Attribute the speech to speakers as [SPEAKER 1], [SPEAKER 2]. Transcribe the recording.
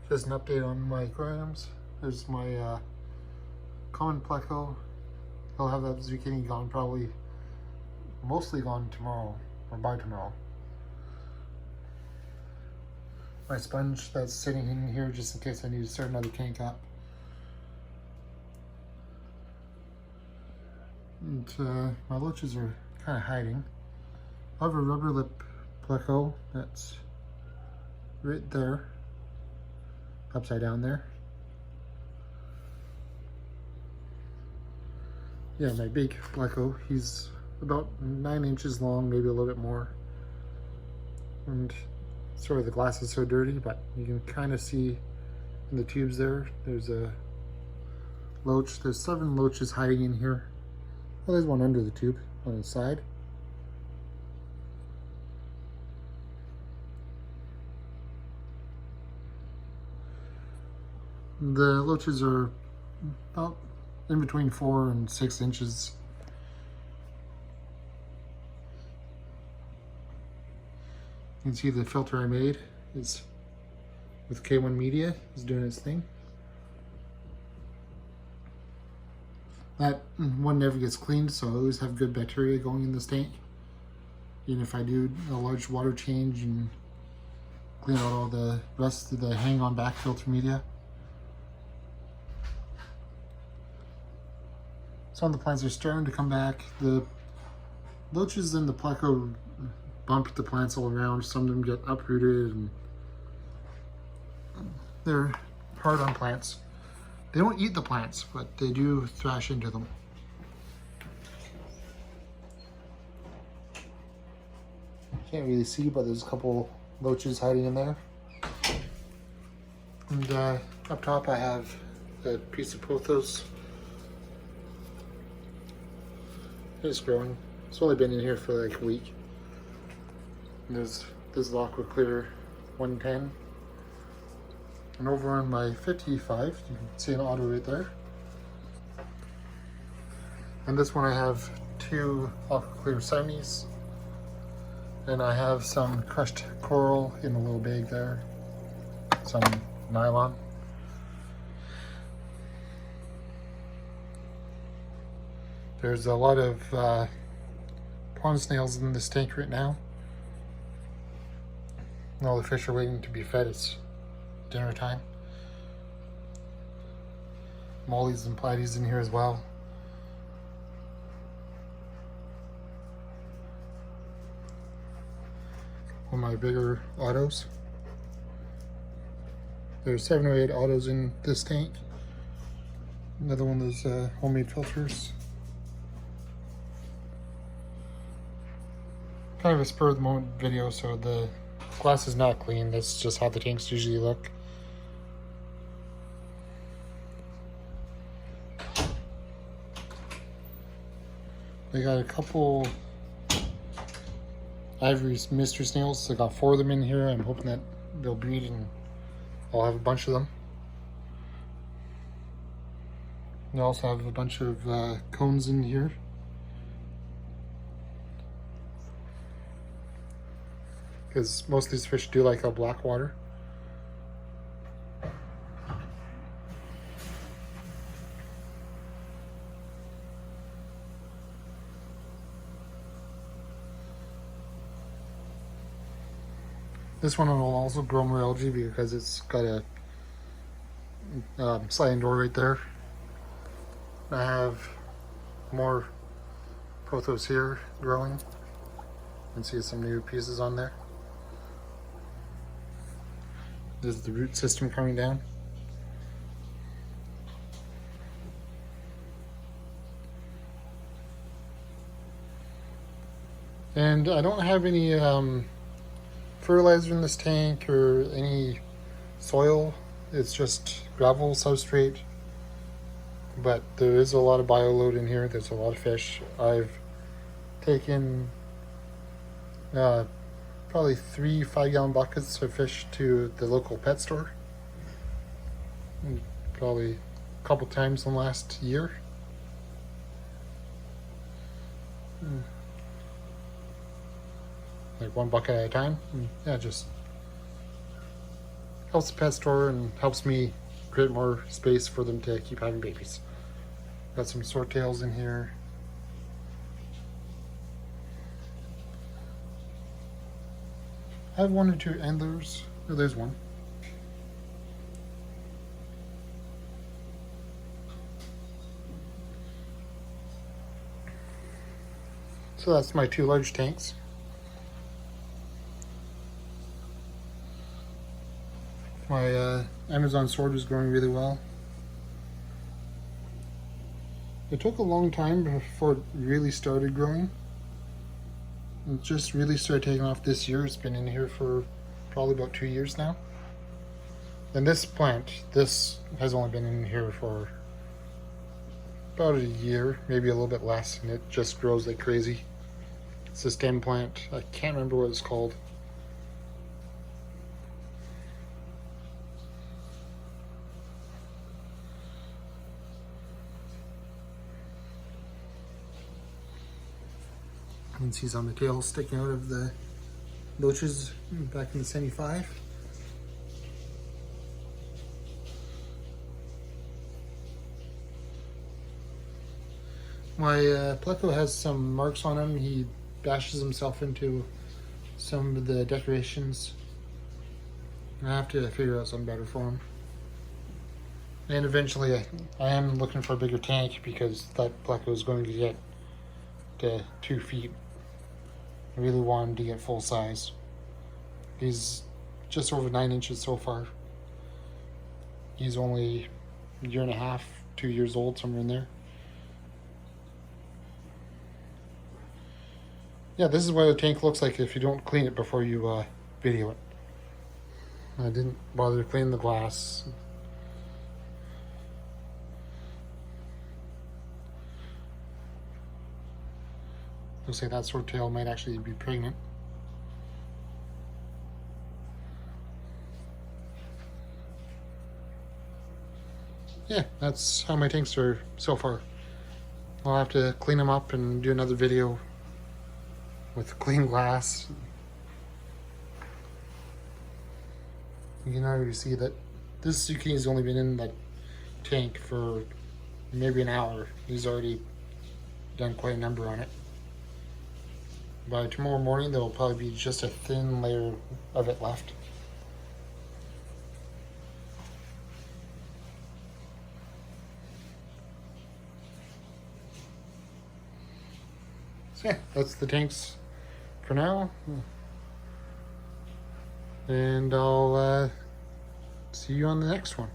[SPEAKER 1] Just an update on my aquariums. There's my common pleco. I'll have that zucchini gone probably, mostly gone tomorrow or by tomorrow. My sponge that's sitting in here just in case I need to start another tank up. And my loaches are kind of hiding. I have a rubber lip pleco that's right there, upside down there. Yeah, my big pleco, he's about 9 inches long, maybe a little bit more. And sorry the glass is so dirty, but you can kind of see in the tubes there's a loach. There's 7 loaches hiding in here. Well, there's one under the tube on the side. The loaches are about in between 4 and 6 inches. You can see the filter I made is with K1 media, is doing its thing. That one never gets cleaned, so I always have good bacteria going in this tank. Even if I do a large water change and clean out all the rest of the hang-on back filter media. Some of the plants are starting to come back. The loaches in the pleco bump the plants all around. Some of them get uprooted and they're hard on plants. They don't eat the plants, but they do thrash into them. Can't really see, but there's a couple loaches hiding in there. And up top I have a piece of pothos. It's growing. It's only been in here for like a week. And there's this Aqua Clear 110. And over on my 55, you can see an auto right there. And this one I have 2 Aqua Clear 70s. And I have some crushed coral in a little bag there. Some nylon. There's a lot of pond snails in this tank right now. And all the fish are waiting to be fed. It's dinner time. Mollies and platies in here as well. One of my bigger autos. There's 7 or 8 autos in this tank. Another one of those homemade filters. Kind of a spur of the moment video, so the glass is not clean. That's just how the tanks usually look. They got a couple ivory mystery snails. I got 4 of them in here. I'm hoping that they'll breed and I'll have a bunch of them. I also have a bunch of cones in here. Because most of these fish do like black water. This one will also grow more algae because it's got a sliding door right there. I have more pothos here growing. You can see some new pieces on there. This is the root system coming down. And I don't have any fertilizer in this tank or any soil. It's just gravel substrate. But there is a lot of bio load in here. There's a lot of fish. I've taken probably 3 5-gallon buckets of fish to the local pet store. Probably a couple times in the last year. Like 1 bucket at a time. Yeah, just helps the pet store and helps me create more space for them to keep having babies. Got some swordtails in here. I have 1 or 2 antlers. Oh, there's one. So that's my 2 large tanks. My Amazon sword is growing really well. It took a long time before it really started growing. It just really started taking off this year. It's been in here for probably about 2 years now. And this plant, this has only been in here for about a year, maybe a little bit less, and it just grows like crazy. It's a stem plant. I can't remember what it's called. You can see some of the tails sticking out of the loaches back in the 75. My pleco has some marks on him. He bashes himself into some of the decorations. I have to figure out something better for him. And eventually I am looking for a bigger tank because that pleco is going to get to 2 feet. I really want him to get full size. He's just over 9 inches so far. He's only a year and a half, 2 years old, somewhere in there. Yeah, this is what a tank looks like if you don't clean it before you video it. I didn't bother to clean the glass. Looks like that swordtail might actually be pregnant. Yeah, that's how my tanks are so far. I'll have to clean them up and do another video with clean glass. You can already see that this zucchini's only been in the tank for maybe an hour. He's already done quite a number on it. By tomorrow morning, there will probably be just a thin layer of it left. So yeah, that's the tanks for now. And I'll see you on the next one.